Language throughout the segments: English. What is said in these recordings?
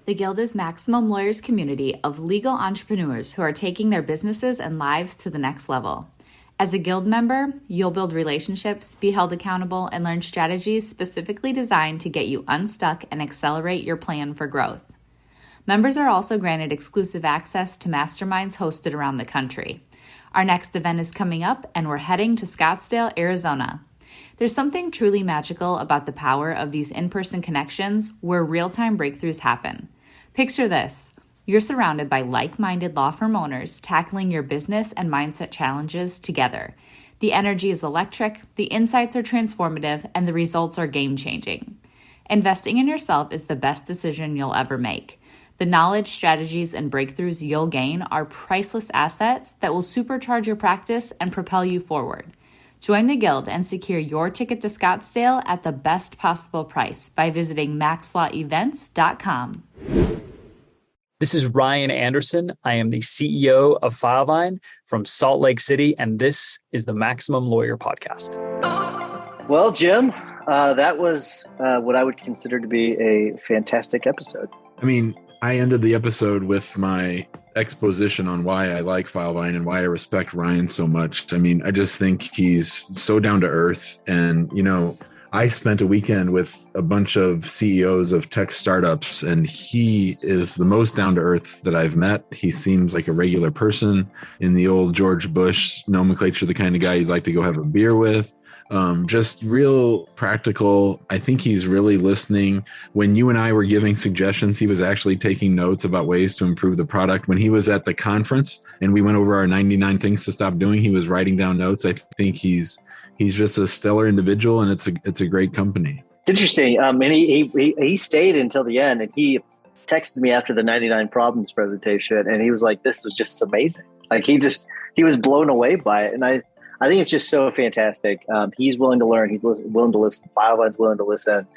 The Guild is Maximum Lawyers' community of legal entrepreneurs who are taking their businesses and lives to the next level. As a Guild member, you'll build relationships, be held accountable, and learn strategies specifically designed to get you unstuck and accelerate your plan for growth. Members are also granted exclusive access to masterminds hosted around the country. Our next event is coming up, and we're heading to Scottsdale, Arizona. There's something truly magical about the power of these in-person connections where real-time breakthroughs happen. Picture this. You're surrounded by like-minded law firm owners tackling your business and mindset challenges together. The energy is electric, the insights are transformative, and the results are game-changing. Investing in yourself is the best decision you'll ever make. The knowledge, strategies, and breakthroughs you'll gain are priceless assets that will supercharge your practice and propel you forward. Join the Guild and secure your ticket to Scottsdale at the best possible price by visiting maxlawevents.com. This is Ryan Anderson. I am the CEO of Filevine from Salt Lake City, and this is the Maximum Lawyer Podcast. Well, Jim, that was what I would consider to be a fantastic episode. I mean, I ended the episode with my exposition on why I like Filevine and why I respect Ryan so much. I mean, I just think he's so down to earth. And, you know, I spent a weekend with a bunch of CEOs of tech startups, and he is the most down to earth that I've met. He seems like a regular person in the old George Bush nomenclature, the kind of guy you'd like to go have a beer with. Just real practical. I think he's really listening. When you and I were giving suggestions, he was actually taking notes about ways to improve the product. When he was at the conference and we went over our 99 things to stop doing, he was writing down notes. I think he's just a stellar individual, and it's a great company. It's interesting. And he stayed until the end, and he texted me after the 99 Problems presentation, and he was like, "This was just amazing." Like he was blown away by it, and I think it's just so fantastic. He's willing to learn. He's willing to listen. Filevine's willing to listen.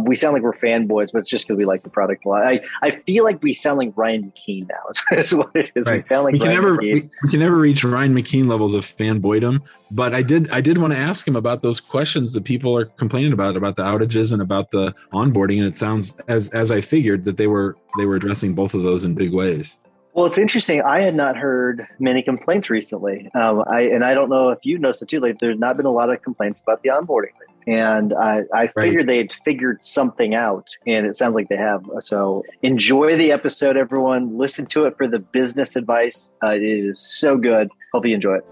We sound like we're fanboys, but it's just because we like the product a lot. I feel like we sound like Ryan McKean now. That's what it is. Right. We sound like we can never reach Ryan McKean levels of fanboydom. But I did want to ask him about those questions that people are complaining about the outages and about the onboarding. And it sounds as I figured that they were addressing both of those in big ways. Well, it's interesting. I had not heard many complaints recently. I don't know if you noticed it too. Like, there's not been a lot of complaints about the onboarding. And I figured they had figured something out, and it sounds like they have. So enjoy the episode, everyone. Listen to it for the business advice. It is so good. Hope you enjoy it.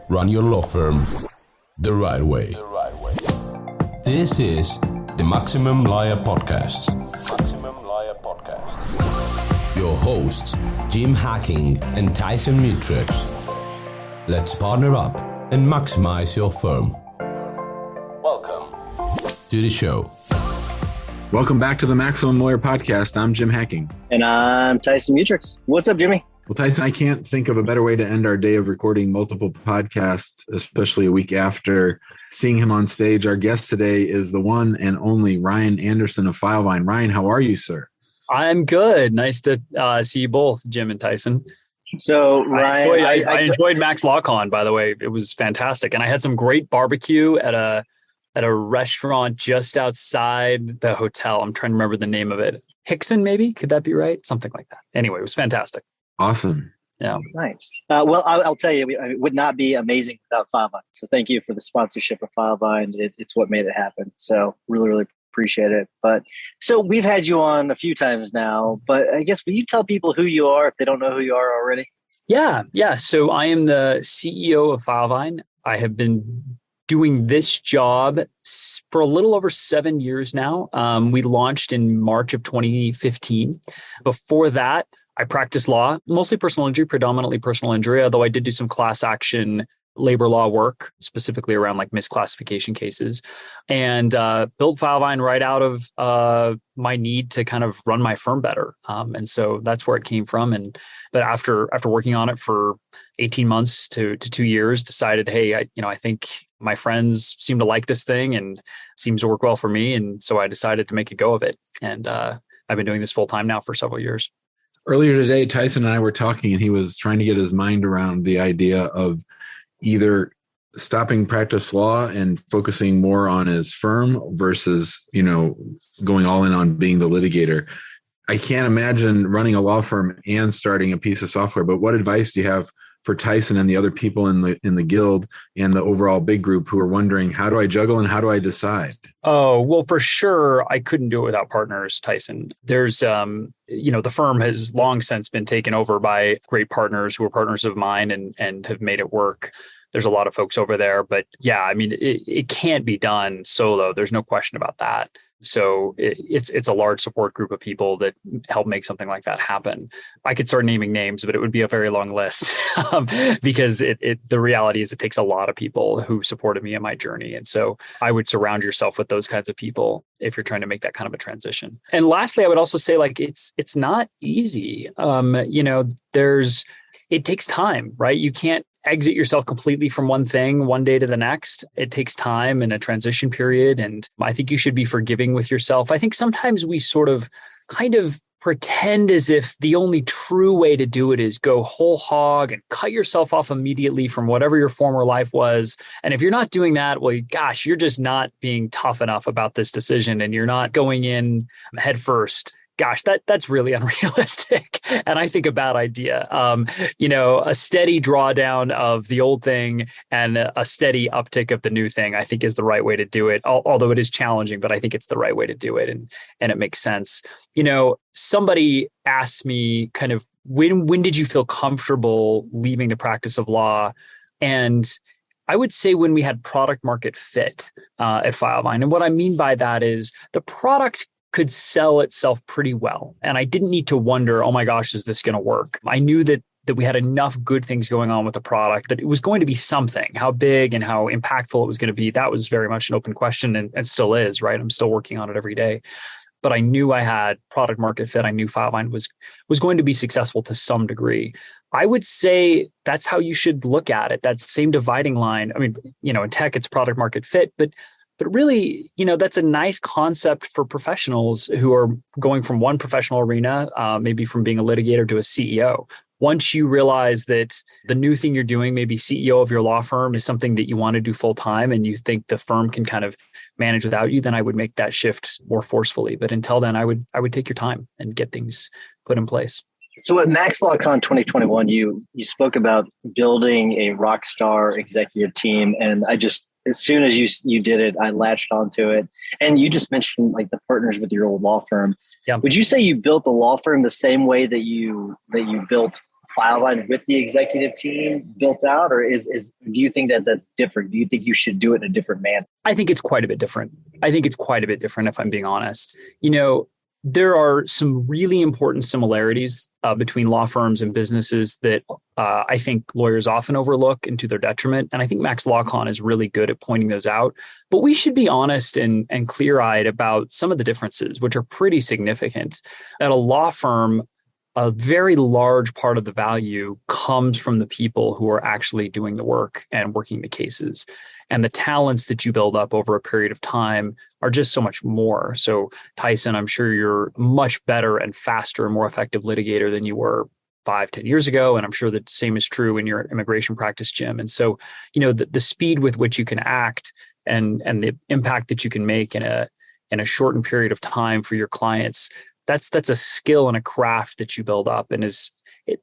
Run your law firm the right way. This is the Maximum Lawyer Podcast. Your hosts, Jim Hacking and Tyson Mutrux. Let's partner up and maximize your firm. Welcome to the show. Welcome back to the Maximum Lawyer Podcast. I'm Jim Hacking. And I'm Tyson Mutrux. What's up, Jimmy? Well, Tyson, I can't think of a better way to end our day of recording multiple podcasts, especially a week after seeing him on stage. Our guest today is the one and only Ryan Anderson of Filevine. Ryan, how are you, sir? I'm good. Nice to see you both, Jim and Tyson. So, Ryan, I enjoyed Max LawCon, by the way. It was fantastic. And I had some great barbecue at a restaurant just outside the hotel. I'm trying to remember the name of it. Hickson, maybe? Could that be right? Something like that. Anyway, it was fantastic. Awesome. Yeah. Nice. Well, I'll tell you, it would not be amazing without Filevine. So thank you for the sponsorship of Filevine. It's what made it happen. So really, really appreciate it. But so we've had you on a few times now, but I guess will you tell people who you are if they don't know who you are already? Yeah. So I am the CEO of Filevine. I have been doing this job for a little over 7 years now. We launched in March of 2015. Before that, I practiced law, mostly personal injury, predominantly personal injury, although I did do some class action labor law work, specifically around like misclassification cases, and built Filevine right out of my need to kind of run my firm better. And so that's where it came from. But after working on it for 18 months to 2 years, decided, hey, I think my friends seem to like this thing and it seems to work well for me. And so I decided to make a go of it. And I've been doing this full time now for several years. Earlier today, Tyson and I were talking, and he was trying to get his mind around the idea of either stopping practice law and focusing more on his firm versus, going all in on being the litigator. I can't imagine running a law firm and starting a piece of software. But what advice do you have for Tyson and the other people in the guild and the overall big group who are wondering, how do I juggle and how do I decide? Oh, well, for sure, I couldn't do it without partners, Tyson. There's, the firm has long since been taken over by great partners who are partners of mine and have made it work. There's a lot of folks over there, but yeah, I mean, it can't be done solo. There's no question about that. So it's a large support group of people that help make something like that happen. I could start naming names, but it would be a very long list because the reality is it takes a lot of people who supported me in my journey. And so I would surround yourself with those kinds of people if you're trying to make that kind of a transition. And lastly, I would also say it's not easy. It takes time, right? You can't exit yourself completely from one thing one day to the next. It takes time and a transition period. And I think you should be forgiving with yourself. I think sometimes we sort of kind of pretend as if the only true way to do it is go whole hog and cut yourself off immediately from whatever your former life was. And if you're not doing that, well, gosh, you're just not being tough enough about this decision and you're not going in head first. Gosh, that's really unrealistic. And I think a bad idea. A steady drawdown of the old thing and a steady uptick of the new thing, I think is the right way to do it. Although it is challenging, but I think it's the right way to do it. And it makes sense. Somebody asked me kind of, when did you feel comfortable leaving the practice of law? And I would say when we had product market fit at Filevine. And what I mean by that is the product could sell itself pretty well. And I didn't need to wonder, oh my gosh, is this going to work? I knew that we had enough good things going on with the product that it was going to be something. How big and how impactful it was going to be, that was very much an open question and still is, right? I'm still working on it every day. But I knew I had product market fit. I knew Filevine was going to be successful to some degree. I would say that's how you should look at it. That same dividing line. I mean, in tech, it's product market fit, but really, that's a nice concept for professionals who are going from one professional arena, maybe from being a litigator to a CEO. Once you realize that the new thing you're doing, maybe CEO of your law firm, is something that you want to do full time and you think the firm can kind of manage without you, then I would make that shift more forcefully. But until then, I would take your time and get things put in place. So at MaxLawCon 2021, you spoke about building a rock star executive team. And as soon as you did it, I latched onto it. And you just mentioned like the partners with your old law firm. Yeah. Would you say you built the law firm the same way that you built Filevine with the executive team built out? Or do you think that that's different? Do you think you should do it in a different manner? I think it's quite a bit different. If I'm being honest. There are some really important similarities between law firms and businesses that I think lawyers often overlook and to their detriment. And I think MaxLawCon is really good at pointing those out. But we should be honest and clear-eyed about some of the differences, which are pretty significant. At a law firm, a very large part of the value comes from the people who are actually doing the work and working the cases. And the talents that you build up over a period of time are just so much more. So Tyson, I'm sure you're much better and faster and more effective litigator than you were 5-10 years ago. And I'm sure the same is true in your immigration practice, Jim. And so, the speed with which you can act and the impact that you can make in a shortened period of time for your clients, that's a skill and a craft that you build up and is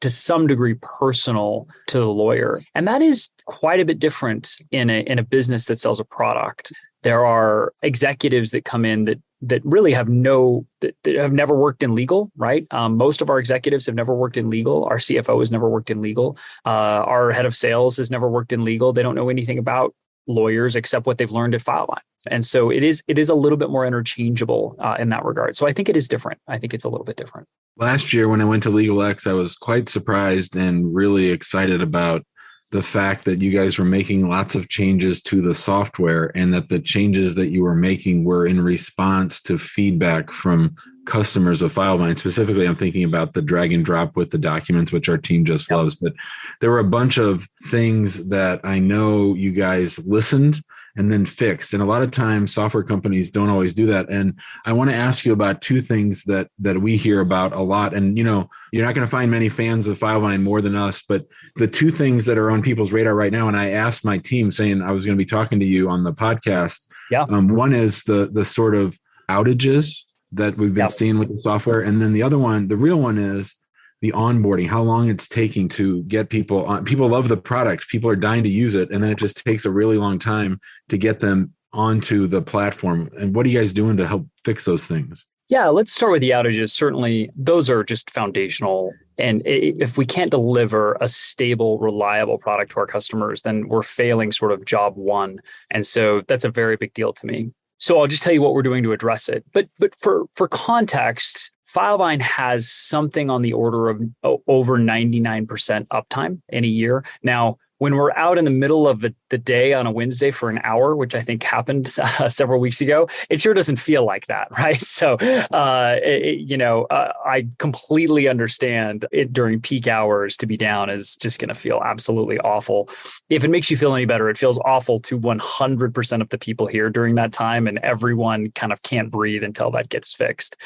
to some degree personal to the lawyer. And that is quite a bit different in a business that sells a product. There are executives that come in that really have that have never worked in legal, right? Most of our executives have never worked in legal. Our CFO has never worked in legal. Our head of sales has never worked in legal. They don't know anything about lawyers except what they've learned at Filevine. And so it is a little bit more interchangeable in that regard. So I think it is different. I think it's a little bit different. Last year when I went to LegalX, I was quite surprised and really excited about the fact that you guys were making lots of changes to the software and that the changes that you were making were in response to feedback from customers of Filevine. Specifically, I'm thinking about the drag and drop with the documents, which our team just loves. But there were a bunch of things that I know you guys listened and then fixed. And a lot of times software companies don't always do that. And I want to ask you about two things that we hear about a lot. And, you're not going to find many fans of Filevine more than us, but the two things that are on people's radar right now, and I asked my team saying I was going to be talking to you on the podcast. Yeah. One is the sort of outages that we've been seeing with the software. And then the other one, the real one, is the onboarding, how long it's taking to get people on. People love the product. People are dying to use it. And then it just takes a really long time to get them onto the platform. And what are you guys doing to help fix those things? Yeah, let's start with the outages. Certainly, those are just foundational. And if we can't deliver a stable, reliable product to our customers, then we're failing sort of job one. And so that's a very big deal to me. So I'll just tell you what we're doing to address it. But for context, Filevine has something on the order of over 99% uptime in a year. Now, when we're out in the middle of the day on a Wednesday for an hour, which I think happened several weeks ago, it sure doesn't feel like that, right? So, I completely understand it during peak hours to be down is just going to feel absolutely awful. If it makes you feel any better, it feels awful to 100% of the people here during that time, and everyone kind of can't breathe until that gets fixed.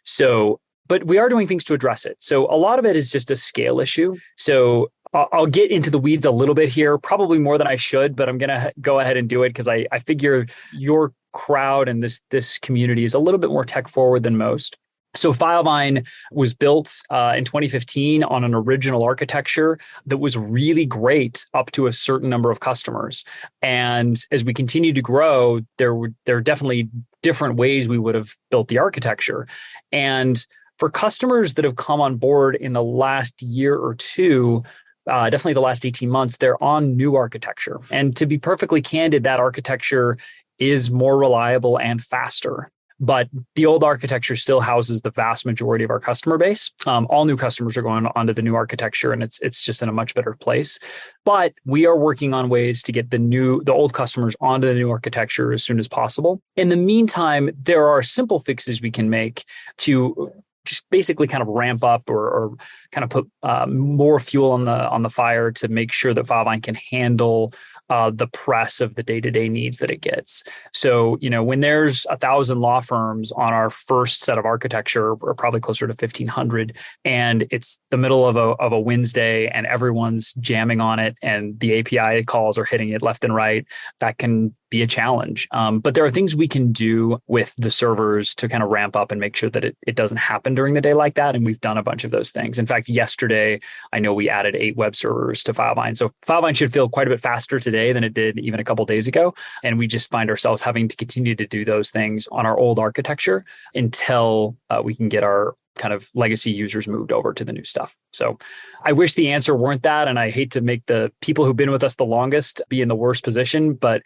So, but we are doing things to address it. So a lot of it is just a scale issue. So I'll get into the weeds a little bit here, probably more than I should, but I'm going to go ahead and do it because I figure your crowd and this community is a little bit more tech forward than most. So Filevine was built in 2015 on an original architecture that was really great up to a certain number of customers. And as we continue to grow, there are definitely different ways we would have built the architecture. And for customers that have come on board in the last year or two, definitely the last 18 months, they're on new architecture. And to be perfectly candid, that architecture is more reliable and faster. But the old architecture still houses the vast majority of our customer base. All new customers are going onto the new architecture, and it's just in a much better place. But we are working on ways to get the old customers onto the new architecture as soon as possible. In the meantime, there are simple fixes we can make to just basically kind of ramp up or kind of put more fuel on the fire to make sure that Filevine can handle the press of the day-to-day needs that it gets. So, when there's 1,000 law firms on our first set of architecture, or probably closer to 1,500, and it's the middle of a Wednesday and everyone's jamming on it and the API calls are hitting it left and right, that can be a challenge. But there are things we can do with the servers to kind of ramp up and make sure that it doesn't happen during the day like that. And we've done a bunch of those things. In fact, yesterday, I know we added 8 web servers to Filevine. So Filevine should feel quite a bit faster today than it did even a couple of days ago. And we just find ourselves having to continue to do those things on our old architecture until we can get our kind of legacy users moved over to the new stuff. So I wish the answer weren't that. And I hate to make the people who've been with us the longest be in the worst position, but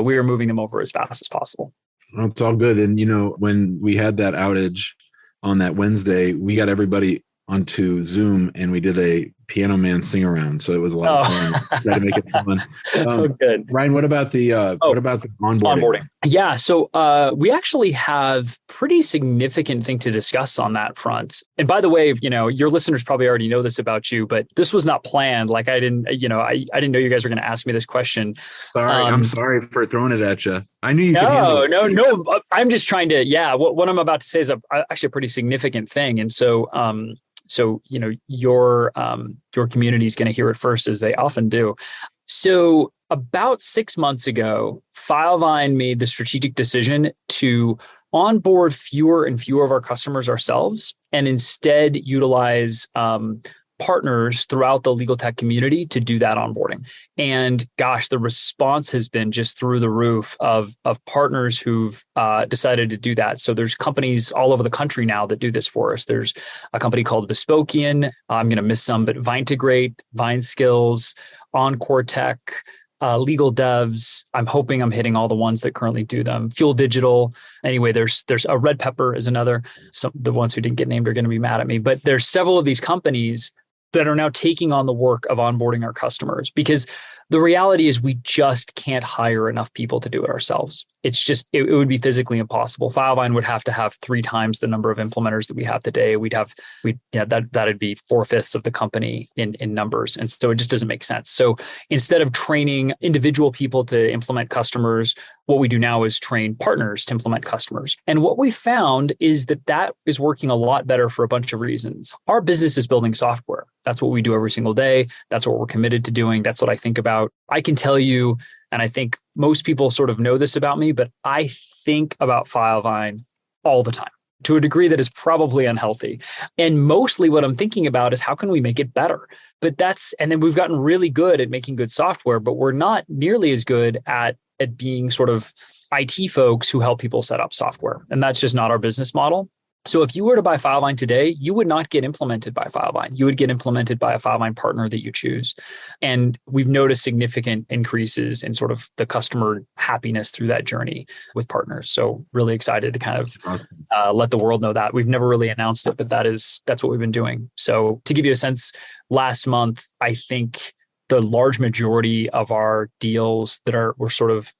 we are moving them over as fast as possible. Well, it's all good. And, when we had that outage on that Wednesday, we got everybody onto Zoom and we did a Piano Man sing around. So it was a lot of fun. Try to make it fun. Good. Ryan, what about the onboarding? Yeah. So we actually have pretty significant thing to discuss on that front. And by the way, your listeners probably already know this about you, but this was not planned. Like I didn't know you guys were going to ask me this question. Sorry. I'm sorry for throwing it at you. I knew you could handle it. No. I'm just trying to, what I'm about to say is actually a pretty significant thing. And so, your community is going to hear it first, as they often do. So about 6 months ago, Filevine made the strategic decision to onboard fewer and fewer of our customers ourselves, and instead utilize partners throughout the legal tech community to do that onboarding. And gosh, the response has been just through the roof of partners who've decided to do that. So there's companies all over the country now that do this for us. There's a company called Bespokian. I'm going to miss some, but Vintegrate, Vine Skills, Encore Tech, Legal Devs. I'm hoping I'm hitting all the ones that currently do them. Fuel Digital. Anyway, there's a Red Pepper is another. So the ones who didn't get named are going to be mad at me. But there's several of these companies that are now taking on the work of onboarding our customers, because the reality is we just can't hire enough people to do it ourselves. It's just, it would be physically impossible. Filevine would have to have 3 times the number of implementers that we have today. That'd be 4/5 of the company in numbers. And so it just doesn't make sense. So instead of training individual people to implement customers, what we do now is train partners to implement customers. And what we found is that is working a lot better for a bunch of reasons. Our business is building software. That's what we do every single day. That's what we're committed to doing. That's what I think about. I can tell you, and I think most people sort of know this about me, but I think about Filevine all the time. to a degree that is probably unhealthy. And mostly what I'm thinking about is how can we make it better? And then we've gotten really good at making good software, but we're not nearly as good at being sort of IT folks who help people set up software. And that's just not our business model. So if you were to buy Filevine today, you would not get implemented by Filevine. You would get implemented by a Filevine partner that you choose. And we've noticed significant increases in sort of the customer happiness through that journey with partners. So really excited to kind of let the world know that. We've never really announced it, but that's what we've been doing. So to give you a sense, last month, I think the large majority of our deals were sort of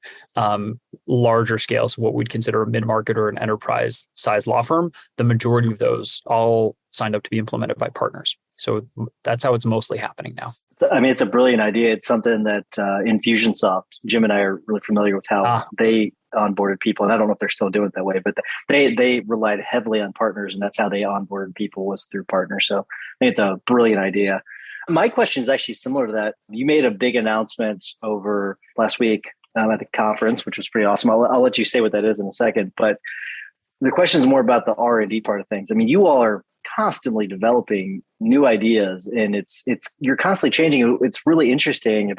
larger scales, what we'd consider a mid-market or an enterprise size law firm, the majority of those all signed up to be implemented by partners. So that's how it's mostly happening now. I mean, it's a brilliant idea. It's something that Infusionsoft, Jim and I are really familiar with how they onboarded people. And I don't know if they're still doing it that way, but they relied heavily on partners, and that's how they onboarded people, was through partners. So I think it's a brilliant idea. My question is actually similar to that. You made a big announcement over last week at the conference, which was pretty awesome. I'll let you say what that is in a second, but the question is more about the R&D part of things. I mean, you all are constantly developing new ideas, and you're constantly changing. It's really interesting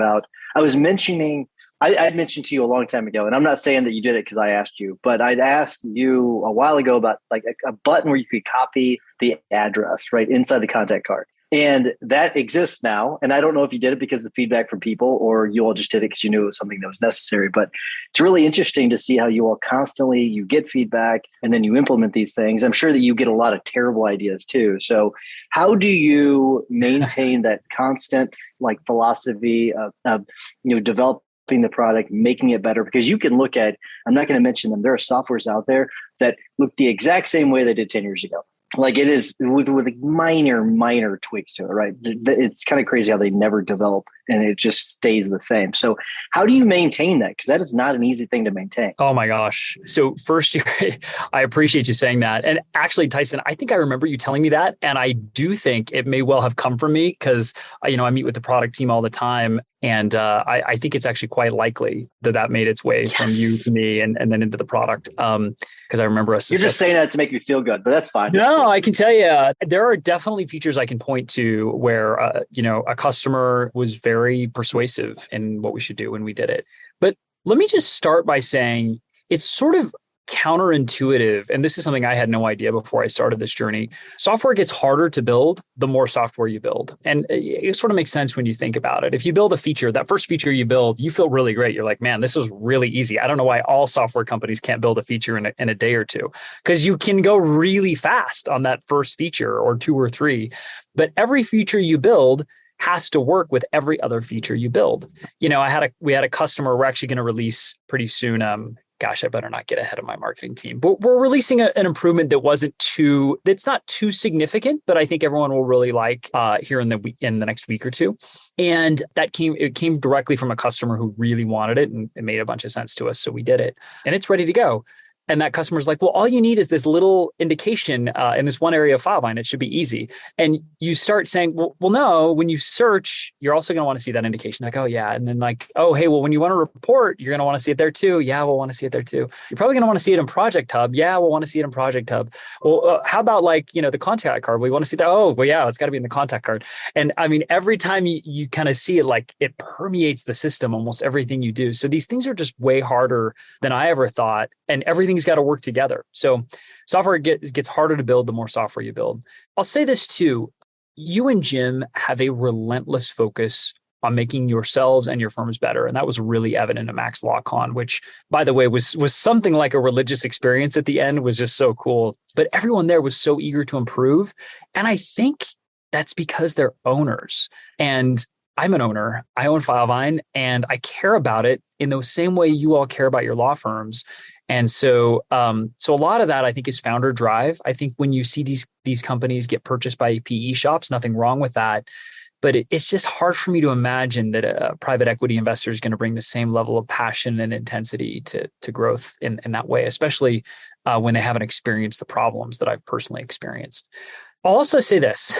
I'd mentioned to you a long time ago, and I'm not saying that you did it because I asked you, but I'd asked you a while ago about like a button where you could copy the address right inside the contact card. And that exists now. And I don't know if you did it because of the feedback from people, or you all just did it because you knew it was something that was necessary. But it's really interesting to see how you all constantly, you get feedback and then you implement these things. I'm sure that you get a lot of terrible ideas too. So how do you maintain that constant like philosophy of developing the product, making it better? Because you can look at, I'm not going to mention them, there are softwares out there that look the exact same way they did 10 years ago. Like it is with minor tweaks to it, right? It's kind of crazy how they never develop and it just stays the same. So how do you maintain that? Because that is not an easy thing to maintain. Oh my gosh. So first, I appreciate you saying that. And actually, Tyson, I think I remember you telling me that. And I do think it may well have come from me because, I meet with the product team all the time. And I think it's actually quite likely that made its way from you to me and then into the product. Because I remember us. You're just saying that to make me feel good, but that's fine. No, I can tell you, there are definitely features I can point to where, a customer was very persuasive in what we should do when we did it. But let me just start by saying it's sort of counterintuitive. And this is something I had no idea before I started this journey. Software gets harder to build the more software you build. And it sort of makes sense when you think about it. If you build a feature, that first feature you build, you feel really great. You're like, man, this is really easy. I don't know why all software companies can't build a feature in a day or two, because you can go really fast on that first feature or two or three. But every feature you build has to work with every other feature you build. We had a customer we're actually going to release pretty soon. Gosh, I better not get ahead of my marketing team. But we're releasing an improvement that's not too significant, but I think everyone will really like here in the next week or two. And it came directly from a customer who really wanted it, and it made a bunch of sense to us. So we did it, and it's ready to go. And that customer's like, well, all you need is this little indication in this one area of Filevine. It should be easy. And you start saying, well, no, when you search, you're also going to want to see that indication. Like, oh, yeah. And then like, oh, hey, well, when you want to report, you're going to want to see it there too. Yeah, we'll want to see it there too. You're probably going to want to see it in Project Hub. Yeah, we'll want to see it in Project Hub. Well, how about like, the contact card? We want to see that. Oh, well, yeah, it's got to be in the contact card. And I mean, every time you kind of see it, like it permeates the system, almost everything you do. So these things are just way harder than I ever thought. And everything's got to work together. So software gets harder to build the more software you build. I'll say this too. You and Jim have a relentless focus on making yourselves and your firms better. And that was really evident at Max LawCon, which, by the way, was something like a religious experience at the end. Was just so cool. But everyone there was so eager to improve. And I think that's because they're owners. And I'm an owner. I own Filevine, and I care about it in the same way you all care about your law firms. And so a lot of that, I think, is founder drive. I think when you see these companies get purchased by PE shops, nothing wrong with that. But it's just hard for me to imagine that a private equity investor is going to bring the same level of passion and intensity to growth in that way, especially when they haven't experienced the problems that I've personally experienced. I'll also say this.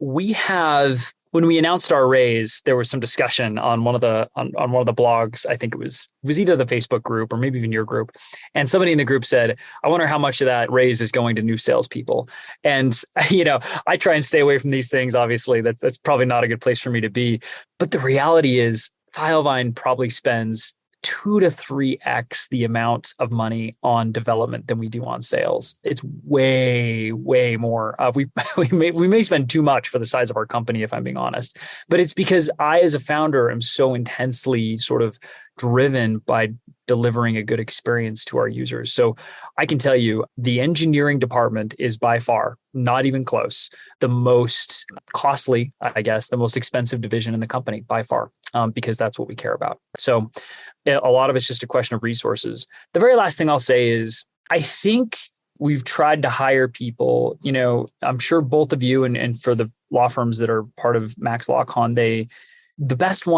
We have when we announced our raise, there was some discussion on one of the on one of the blogs. I think it was either the Facebook group or maybe even your group. And somebody in the group said, I wonder how much of that raise is going to new salespeople. And, I try and stay away from these things. Obviously, that's probably not a good place for me to be. But the reality is Filevine probably spends 2 to 3x the amount of money on development than we do on sales. It's way, way more. We may spend too much for the size of our company, if I'm being honest. But it's because I, as a founder, am so intensely sort of driven by delivering a good experience to our users. So I can tell you, the engineering department is by far, not even close, the most costly, I guess, the most expensive division in the company by far, because that's what we care about. So a lot of it's just a question of resources. The very last thing I'll say is, I think we've tried to hire people, I'm sure both of you and for the law firms that are part of Max LawCon, the best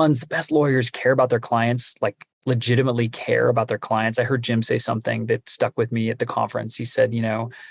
lawyers care about their clients, like legitimately care about their clients. I heard Jim say something that stuck with me at the conference. He said,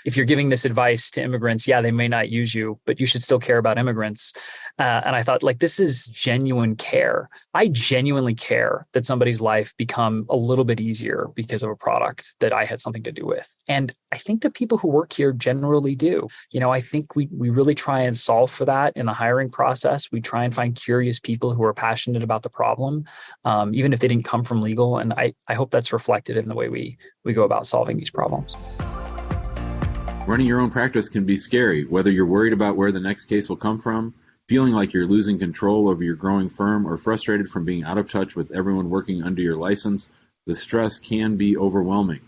if you're giving this advice to immigrants, yeah, they may not use you, but you should still care about immigrants. And I thought, this is genuine care. I genuinely care that somebody's life become a little bit easier because of a product that I had something to do with. And I think the people who work here generally do. I think we really try and solve for that in the hiring process. We try and find curious people who are passionate about the problem, even if they didn't come from legal. And I hope that's reflected in the way we go about solving these problems. Running your own practice can be scary, whether you're worried about where the next case will come from, feeling like you're losing control over your growing firm, or frustrated from being out of touch with everyone working under your license. The stress can be overwhelming.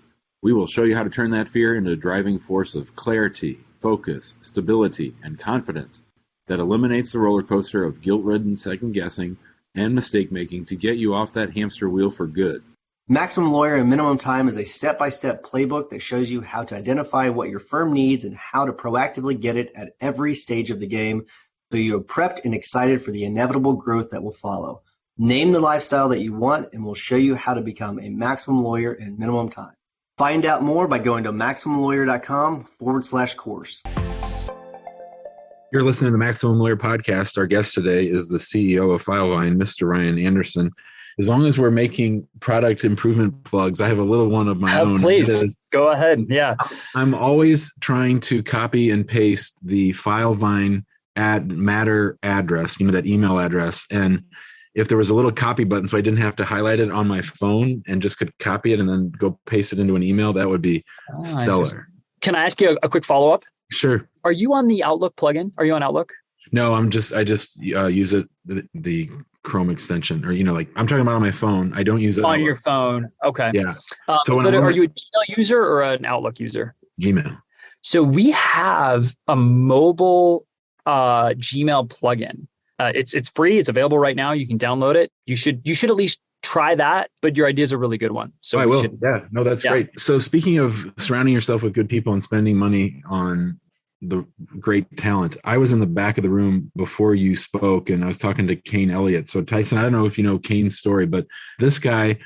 We will show you how to turn that fear into a driving force of clarity, focus, stability, and confidence that eliminates the roller coaster of guilt-ridden second-guessing and mistake-making to get you off that hamster wheel for good. Maximum Lawyer in Minimum Time is a step-by-step playbook that shows you how to identify what your firm needs and how to proactively get it at every stage of the game, so you're prepped and excited for the inevitable growth that will follow. Name the lifestyle that you want, and we'll show you how to become a maximum lawyer in minimum time. Find out more by going to maximumlawyer.com/course. You're listening to the Maximum Lawyer Podcast. Our guest today is the CEO of Filevine, Mr. Ryan Anderson. As long as we're making product improvement plugs, I have a little one of my own. Please, go ahead. Yeah. I'm always trying to copy and paste the Filevine Matter address, that email address. And if there was a little copy button so I didn't have to highlight it on my phone and just could copy it and then go paste it into an email, that would be stellar. Can I ask you a quick follow-up? Sure. Are you on the Outlook plugin? Are you on Outlook? No, I just use it, the Chrome extension, or, I'm talking about on my phone. I don't use it on your phone. Okay. Yeah. So are you a Gmail user or an Outlook user? Gmail. So we have a mobile Gmail plugin. It's free. It's available right now. You can download it. You should at least try that, but your idea is a really good one. So I will. Yeah, no, that's great. So speaking of surrounding yourself with good people and spending money on the great talent, I was in the back of the room before you spoke and I was talking to Kane Elliott. So Tyson, I don't know if you know Kane's story, but this guy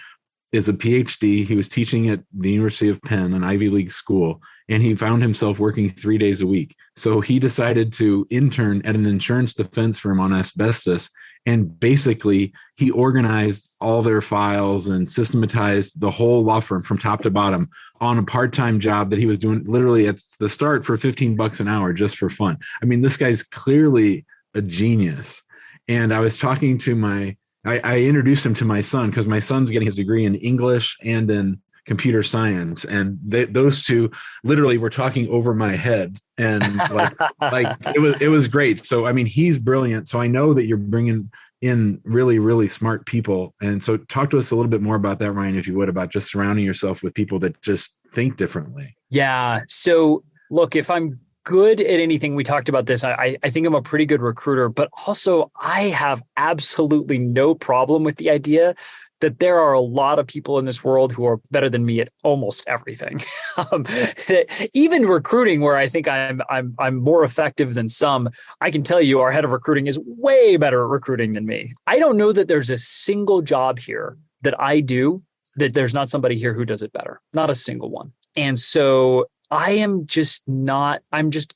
is a PhD. He was teaching at the University of Penn, an Ivy League school, and he found himself working 3 days a week. So he decided to intern at an insurance defense firm on asbestos. And basically, he organized all their files and systematized the whole law firm from top to bottom on a part-time job that he was doing literally at the start for $15 an hour just for fun. I mean, this guy's clearly a genius. And I was talking to I introduced him to my son because my son's getting his degree in English and in computer science. And those two literally were talking over my head. And it was great. So, I mean, he's brilliant. So I know that you're bringing in really, really smart people. And so talk to us a little bit more about that, Ryan, if you would, about just surrounding yourself with people that just think differently. Yeah. So look, if I'm good at anything, we talked about this, I think I'm a pretty good recruiter, but also I have absolutely no problem with the idea that there are a lot of people in this world who are better than me at almost everything. Even recruiting, where I think I'm more effective than some, I can tell you our head of recruiting is way better at recruiting than me. I don't know that there's a single job here that I do that there's not somebody here who does it better. Not a single one. And so I'm just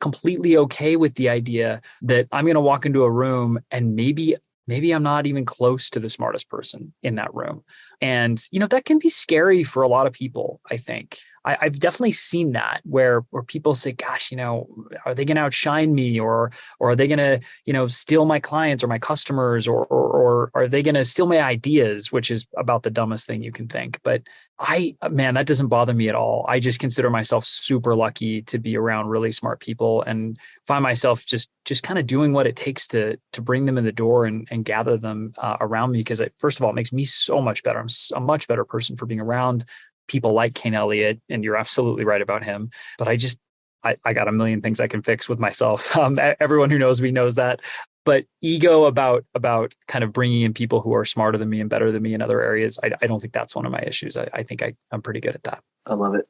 completely okay with the idea that I'm going to walk into a room and maybe I'm not even close to the smartest person in that room. And, that can be scary for a lot of people, I think. I've definitely seen that where people say, gosh, are they going to outshine me, or are they going to, steal my clients or my customers, or are they going to steal my ideas, which is about the dumbest thing you can think. But that doesn't bother me at all. I just consider myself super lucky to be around really smart people and find myself just kind of doing what it takes to bring them in the door and gather them around me. Because first of all, it makes me so much better. I'm a much better person for being around people like Kane Elliott, and you're absolutely right about him. But I got a million things I can fix with myself. Everyone who knows me knows that. But ego about kind of bringing in people who are smarter than me and better than me in other areas, I don't think that's one of my issues. I think I'm pretty good at that. I love it.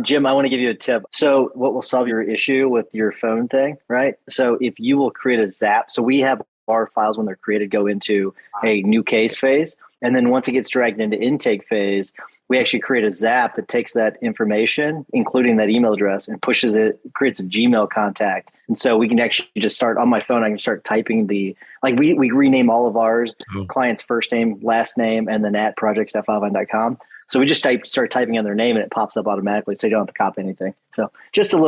Jim, I want to give you a tip. So what will solve your issue with your phone thing, right? So if you will create a zap, so we have our files when they're created go into a new case phase. And then once it gets dragged into intake phase, we actually create a zap that takes that information, including that email address, and pushes it, creates a Gmail contact. And so we can actually just start on my phone. I can start typing we rename all of ours, client's first name, last name, and then at projects.filevine.com. So we just start typing in their name and it pops up automatically, so you don't have to copy anything. So just a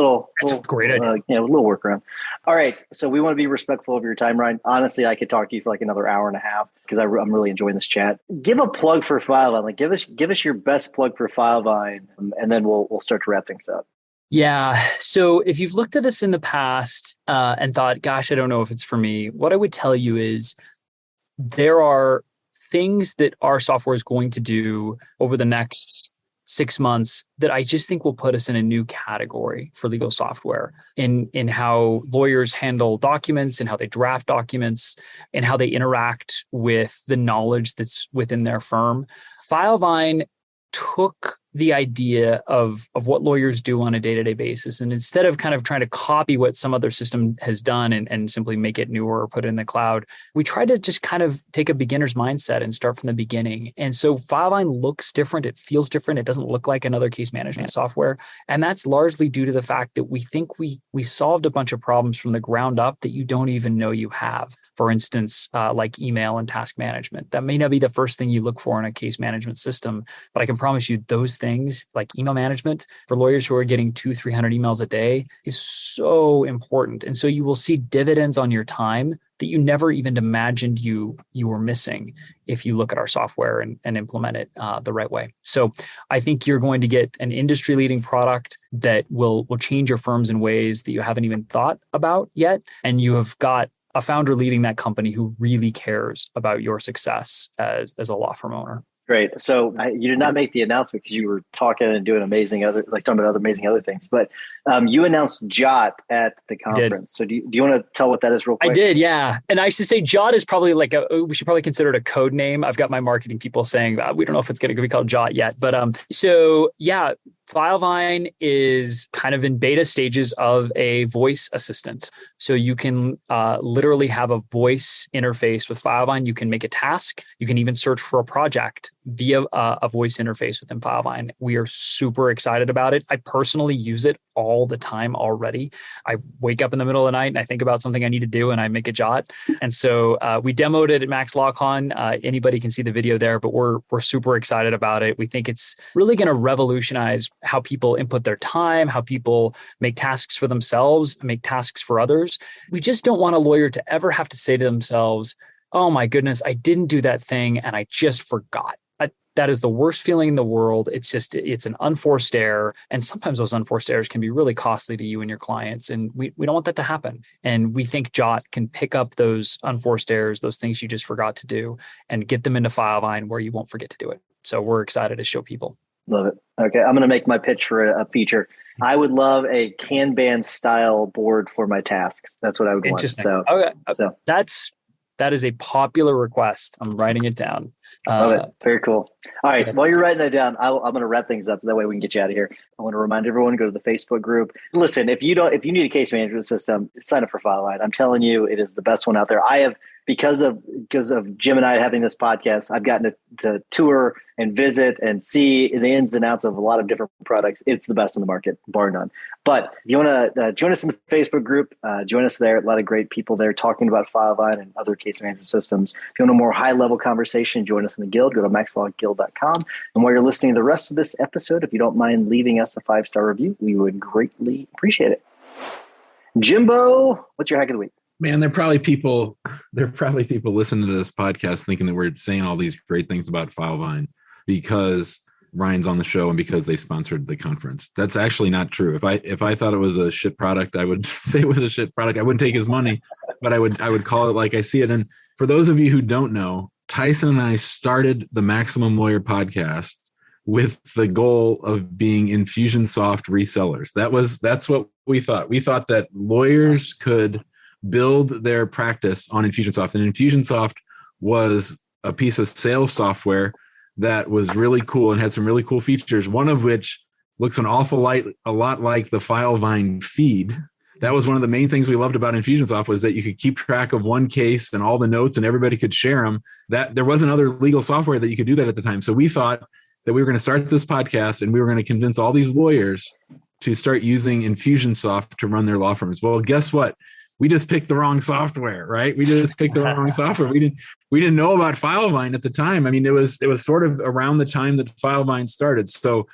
great idea. A little workaround. All right. So we want to be respectful of your time, Ryan. Honestly, I could talk to you for like another hour and a half because I'm really enjoying this chat. Give a plug for Filevine. Like give us your best plug for Filevine, and then we'll start to wrap things up. Yeah. So if you've looked at us in the past and thought, gosh, I don't know if it's for me, what I would tell you is there are things that our software is going to do over the next 6 months that I just think will put us in a new category for legal software in how lawyers handle documents and how they draft documents and how they interact with the knowledge that's within their firm. Filevine took the idea of what lawyers do on a day-to-day basis. And instead of kind of trying to copy what some other system has done and simply make it newer or put it in the cloud, we tried to just kind of take a beginner's mindset and start from the beginning. And so Filevine looks different. It feels different. It doesn't look like another case management software. And that's largely due to the fact that we think we solved a bunch of problems from the ground up that you don't even know you have. For instance, like email and task management. That may not be the first thing you look for in a case management system, but I can promise you those things like email management for lawyers who are getting 200-300 emails a day is so important. And so you will see dividends on your time that you never even imagined you were missing if you look at our software and implement it the right way. So I think you're going to get an industry-leading product that will change your firms in ways that you haven't even thought about yet. And you have got a founder leading that company who really cares about your success as a law firm owner. Great. So you did not make the announcement because you were talking and doing talking about amazing other things. But you announced Jot at the conference. So do you want to tell what that is real quick? I did, yeah. And I should say Jot is probably we should probably consider it a code name. I've got my marketing people saying we don't know if it's going to be called Jot yet. But so yeah, Filevine is kind of in beta stages of a voice assistant. So you can literally have a voice interface with Filevine. You can make a task. You can even search for a project via a voice interface within Filevine. We are super excited about it. I personally use it all the time already. I wake up in the middle of the night and I think about something I need to do and I make a Jot. And so we demoed it at Max LawCon. Anybody can see the video there, but we're super excited about it. We think it's really going to revolutionize how people input their time, how people make tasks for themselves, make tasks for others. We just don't want a lawyer to ever have to say to themselves, oh my goodness, I didn't do that thing and I just forgot. That is the worst feeling in the world. It's an unforced error. And sometimes those unforced errors can be really costly to you and your clients. And we don't want that to happen. And we think Jot can pick up those unforced errors, those things you just forgot to do, and get them into Filevine where you won't forget to do it. So we're excited to show people. Love it. Okay. I'm going to make my pitch for a feature. I would love a Kanban style board for my tasks. That's what I would want. So, okay. That is a popular request. I'm writing it down. Love it. Very cool. All right. While you're writing that down, I'm going to wrap things up. That way we can get you out of here. I want to remind everyone to go to the Facebook group. Listen, if you need a case management system, sign up for Filevine. I'm telling you, it is the best one out there. I have, because of Jim and I having this podcast, I've gotten to tour and visit and see the ins and outs of a lot of different products. It's the best in the market, bar none. But if you want to join us in the Facebook group, join us there. A lot of great people there talking about Filevine and other case management systems. If you want a more high-level conversation, join us in the Guild. Go to maxlawguild.com. And while you're listening to the rest of this episode, if you don't mind leaving us a 5-star review, we would greatly appreciate it. Jimbo, what's your hack of the week? Man, there are probably people listening to this podcast thinking that we're saying all these great things about Filevine because Ryan's on the show and because they sponsored the conference. That's actually not true. If I thought it was a shit product, I would say it was a shit product. I wouldn't take his money, but I would call it like I see it. And for those of you who don't know, Tyson and I started the Maximum Lawyer podcast with the goal of being Infusionsoft resellers. That's what we thought. We thought that lawyers could build their practice on Infusionsoft. And Infusionsoft was a piece of sales software that was really cool and had some really cool features, one of which looks a lot like the Filevine feed. That was one of the main things we loved about Infusionsoft, was that you could keep track of one case and all the notes and everybody could share them. That there wasn't other legal software that you could do that at the time. So we thought that we were going to start this podcast and we were going to convince all these lawyers to start using Infusionsoft to run their law firms. Well, guess what? We just picked the wrong software, right? We just picked the wrong software. We didn't know about Filevine at the time. I mean, it was sort of around the time that Filevine started. So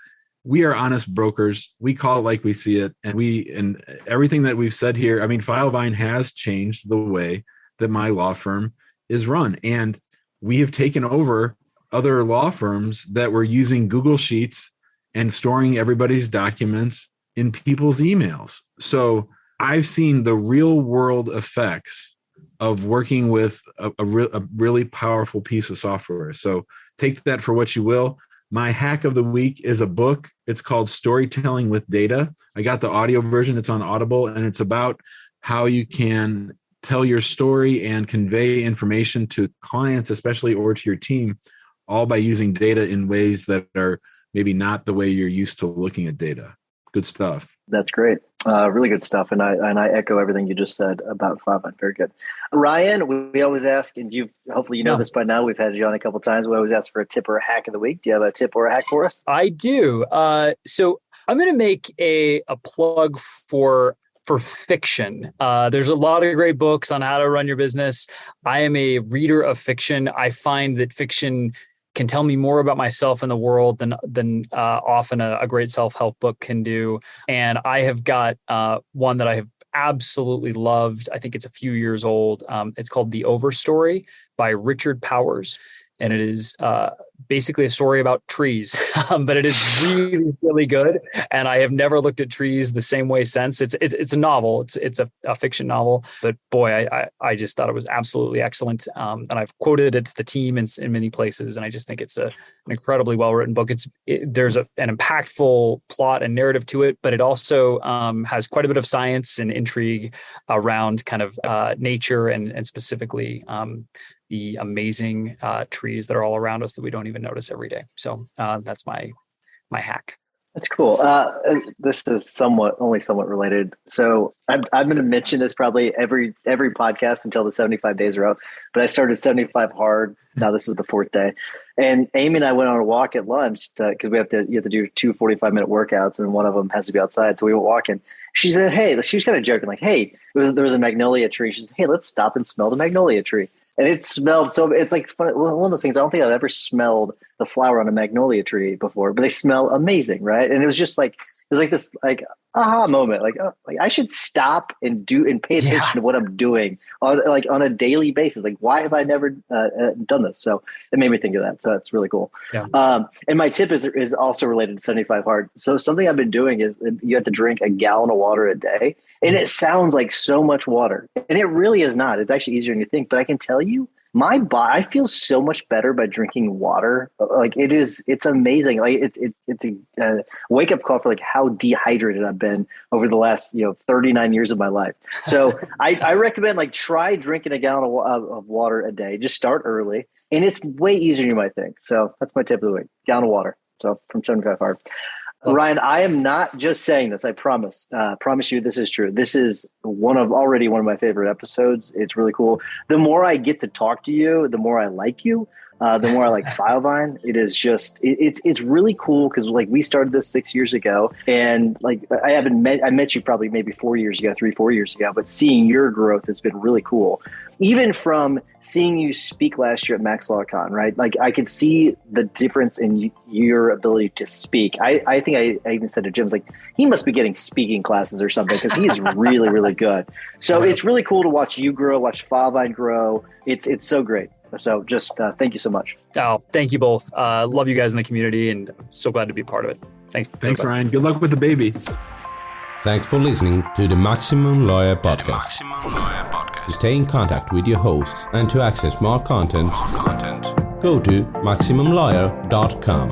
we are honest brokers. We call it like we see it. And everything that we've said here, I mean, Filevine has changed the way that my law firm is run. And we have taken over other law firms that were using Google Sheets and storing everybody's documents in people's emails. So I've seen the real world effects of working with a really powerful piece of software. So take that for what you will. My hack of the week is a book. It's called Storytelling with Data. I got the audio version. It's on Audible, and it's about how you can tell your story and convey information to clients, especially, or to your team, all by using data in ways that are maybe not the way you're used to looking at data. Good stuff. That's great. Really good stuff. And I echo everything you just said about Filevine. Very good. Ryan, we always ask, and hopefully you know this by now, we've had you on a couple of times. We always ask for a tip or a hack of the week. Do you have a tip or a hack for us? I do. So I'm going to make a plug for fiction. There's a lot of great books on how to run your business. I am a reader of fiction. I find that fiction can tell me more about myself and the world than often a great self-help book can do. And I have got one that I have absolutely loved. I think it's a few years old. It's called The Overstory by Richard Powers. And it is basically a story about trees, but it is really, really good. And I have never looked at trees the same way since. It's a novel. It's a fiction novel, but boy, I just thought it was absolutely excellent. And I've quoted it to the team in many places, and I just think it's an incredibly well-written book. There's an impactful plot and narrative to it, but it also has quite a bit of science and intrigue around kind of nature and specifically the amazing trees that are all around us that we don't even notice every day. So that's my hack. That's cool. This is only somewhat related. So I'm going to mention this probably every podcast until the 75 days are up. But I started 75 hard. Now this is the 4th day, and Amy and I went on a walk at lunch because you have to do 2 45-minute workouts, and one of them has to be outside. So we went walking. She said, "Hey," she was kind of joking, like, "Hey, there was a magnolia tree." She said, "Hey, let's stop and smell the magnolia tree." And it smelled so. It's like one of those things. I don't think I've ever smelled the flower on a magnolia tree before, but they smell amazing, right? And it was just like this aha moment, like I should stop and pay attention to what I'm doing on a daily basis. Like, why have I never done this? So it made me think of that. So it's really cool. Yeah. And my tip is also related to 75 hard. So something I've been doing is you have to drink a gallon of water a day. And it sounds like so much water, and it really is not. It's actually easier than you think. But I can tell you, my body, I feel so much better by drinking water. Like it's amazing. Like it's a wake up call for like how dehydrated I've been over the last 39 years of my life. So I recommend try drinking a gallon of water a day. Just start early. And it's way easier than you might think. So that's my tip of the week. Gallon of water. So from 75 hard. Ryan, I am not just saying this. I promise. Promise you this is true. This is already one of my favorite episodes. It's really cool. The more I get to talk to you, the more I like you. The more I like Filevine. It is just it's really cool because like we started this 6 years ago, and like I met you probably maybe 4 years ago, 3-4 years ago, but seeing your growth has been really cool. Even from seeing you speak last year at Max LawCon, right? Like I could see the difference in your ability to speak. I think I even said to Jim, like, he must be getting speaking classes or something because he's really, really good. So it's really cool to watch you grow, watch Filevine grow. It's so great. So just thank you so much. Oh, thank you both. Love you guys in the community, and I'm so glad to be part of it. Thanks, Ryan. Good luck with the baby. Thanks for listening to the Maximum Lawyer Podcast. To stay in contact with your hosts and to access more content, go to MaximumLawyer.com.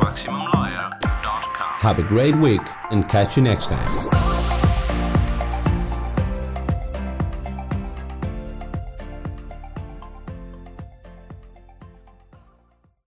Have a great week and catch you next time.